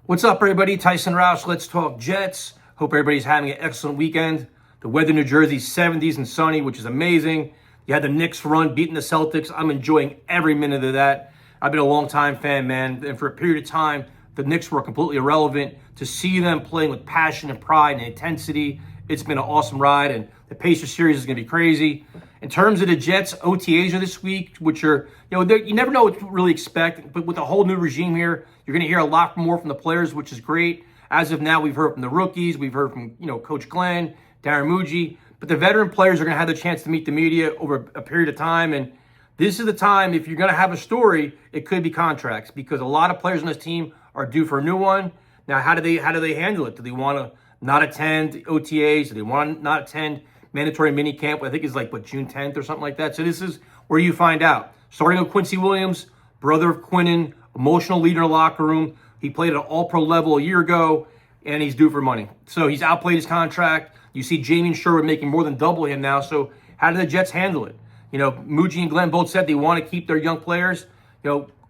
What's up, everybody? Tyson Roush. Let's talk Jets. Hope everybody's having an excellent weekend. The weather in New Jersey, 70s and sunny, which is amazing. You had the Knicks run, beating the Celtics. I'm enjoying every minute of that. I've been a long-time fan, man. And for a period of time, the Knicks were completely irrelevant. To see them playing with passion and pride and intensity, it's been an awesome ride. And the Pacers series is going to be crazy. In terms of the Jets OTAs are this week, which are, you never know what to really expect. But with a whole new regime here, you're going to hear a lot more from the players, which is great. As of now, we've heard from the rookies. We've heard from, Coach Glenn, Darren Muji. But the veteran players are going to have the chance to meet the media over a period of time. And this is the time, if you're going to have a story, it could be contracts, because a lot of players on this team are due for a new one. Now, how do they handle it? Do they want to not attend OTAs? Do they want to not attend mandatory minicamp? I think it's June 10th or something like that. So this is where you find out. Starting with Quincy Williams, brother of Quinnen, emotional leader in the locker room. He played at an all-pro level a year ago, and he's due for money. So he's outplayed his contract. You see Jamie Sherwood making more than double him now. So how do the Jets handle it? Muji and Glenn both said they want to keep their young players.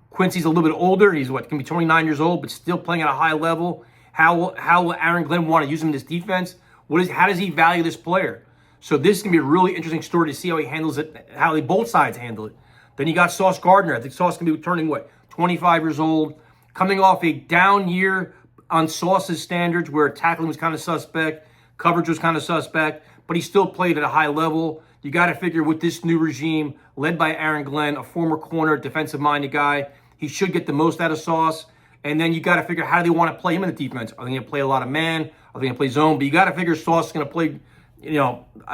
Quincy's a little bit older. He's can be 29 years old, but still playing at a high level. How will Aaron Glenn want to use him in this defense? How does he value this player? So this is going to be a really interesting story to see how he handles it, how they both sides handle it. Then you got Sauce Gardner. I think Sauce can be turning, 25 years old, coming off a down year on Sauce's standards where tackling was kind of suspect, coverage was kind of suspect, but he still played at a high level. You got to figure with this new regime, led by Aaron Glenn, a former corner, defensive-minded guy, he should get the most out of Sauce. And then you got to figure how do they want to play him in the defense. Are they going to play a lot of man? Are they going to play zone? But you got to figure Sauce is going to play,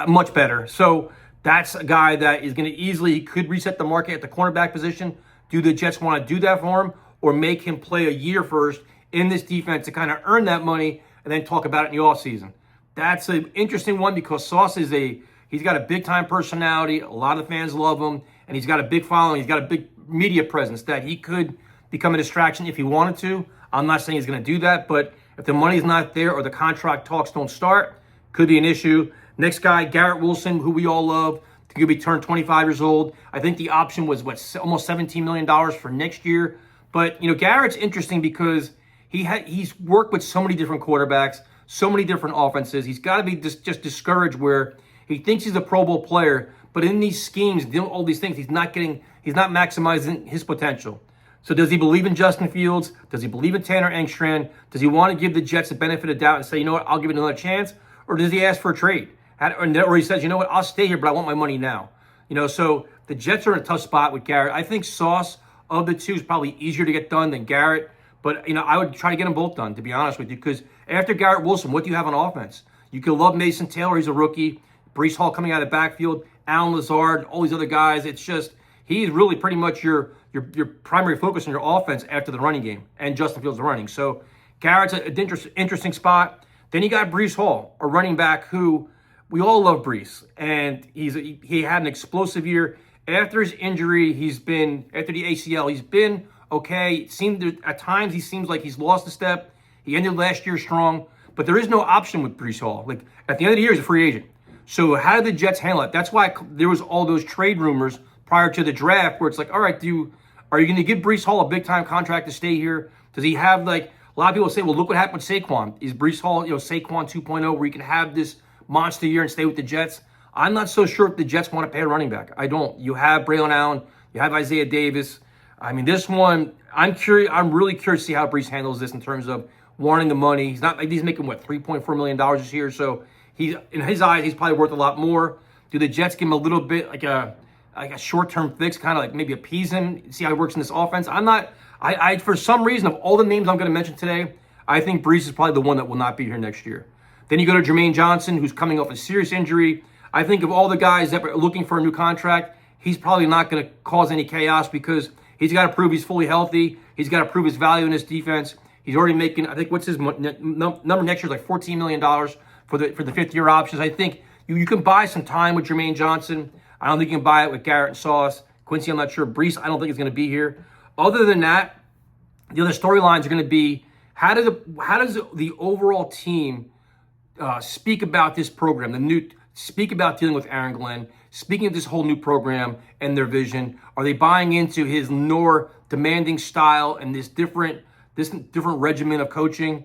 much better. So that's a guy that is going to he could reset the market at the cornerback position. Do the Jets want to do that for him, or make him play a year first in this defense to kind of earn that money and then talk about it in the offseason? That's an interesting one, because Sauce he's got a big-time personality. A lot of the fans love him, and he's got a big following. He's got a big media presence that he could become a distraction if he wanted to. I'm not saying he's going to do that, but if the money's not there or the contract talks don't start, could be an issue. Next guy, Garrett Wilson, who we all love, could be turned 25 years old. I think the option was, almost $17 million for next year. But, Garrett's interesting because he's worked with so many different quarterbacks, so many different offenses. He's got to be just discouraged where he thinks he's a Pro Bowl player, but in these schemes, doing all these things, he's not maximizing his potential. So does he believe in Justin Fields? Does he believe in Tanner Engstrand? Does he want to give the Jets the benefit of doubt and say, I'll give it another chance? Or does he ask for a trade? Or he says, I'll stay here, but I want my money now. So the Jets are in a tough spot with Garrett. I think Sauce of the two is probably easier to get done than Garrett. But, I would try to get them both done, to be honest with you, because after Garrett Wilson, what do you have on offense? You could love Mason Taylor. He's a rookie. Breece Hall coming out of the backfield. Alan Lazard, all these other guys. It's just, he's really pretty much your primary focus on your offense after the running game, and Justin Fields running. So Garrett's an interesting spot. Then you got Breece Hall, a running back who we all love Breece, and he had an explosive year. After his injury, after the ACL, he's been okay. At times he seems like he's lost a step. He ended last year strong, but there is no option with Breece Hall. At the end of the year, he's a free agent. So how did the Jets handle it? That's why there was all those trade rumors prior to the draft where it's all right, are you going to give Breece Hall a big-time contract to stay here? Does he have, a lot of people say, well, look what happened with Saquon. Is Breece Hall, Saquon 2.0, where you can have this monster year and stay with the Jets? I'm not so sure if the Jets want to pay a running back. I don't. You have Braylon Allen. You have Isaiah Davis. I mean, this one, I'm really curious to see how Breece handles this in terms of wanting the money. He's making, $3.4 million this year, so in his eyes, he's probably worth a lot more. Do the Jets give him a little bit like a short-term fix, kind of maybe appease him, see how he works in this offense? For some reason, of all the names I'm going to mention today, I think Breece is probably the one that will not be here next year. Then you go to Jermaine Johnson, who's coming off a serious injury. I think of all the guys that are looking for a new contract, he's probably not going to cause any chaos because he's got to prove he's fully healthy. He's got to prove his value in this defense. He's already making, I think, what's his number next year is $14 million for the fifth-year options. I think you can buy some time with Jermaine Johnson. I don't think you can buy it with Garrett and Sauce. Quincy, I'm not sure. Breece, I don't think is going to be here. Other than that, the other storylines are going to be how does the overall team speak about this program, speak about dealing with Aaron Glenn, speaking of this whole new program and their vision. Are they buying into his more demanding style and this different this different regimen of coaching?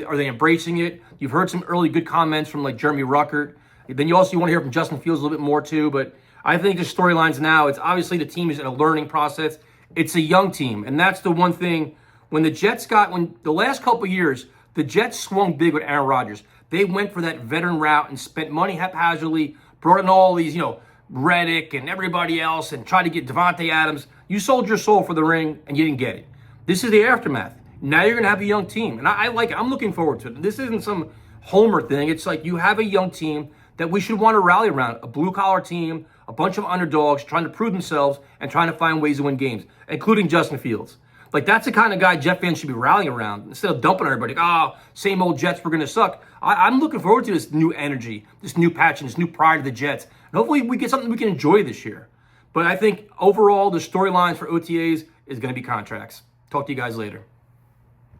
Are they embracing it? You've heard some early good comments from like Jeremy Ruckert. Then you want to hear from Justin Fields a little bit more too. But I think the storylines now, it's obviously the team is in a learning process. It's a young team. And that's the one thing when the last couple of years, the Jets swung big with Aaron Rodgers. They went for that veteran route and spent money haphazardly, brought in all these, Reddick and everybody else and tried to get Devontae Adams. You sold your soul for the ring and you didn't get it. This is the aftermath. Now you're going to have a young team. And I like it. I'm looking forward to it. This isn't some homer thing. It's like you have a young team that we should want to rally around. A blue-collar team, a bunch of underdogs trying to prove themselves and trying to find ways to win games, including Justin Fields. Like, that's the kind of guy Jet fans should be rallying around instead of dumping everybody. Same old Jets, we're going to suck. I'm looking forward to this new energy, this new passion, this new pride of the Jets. And hopefully we get something we can enjoy this year. But I think overall, the storylines for OTAs is going to be contracts. Talk to you guys later.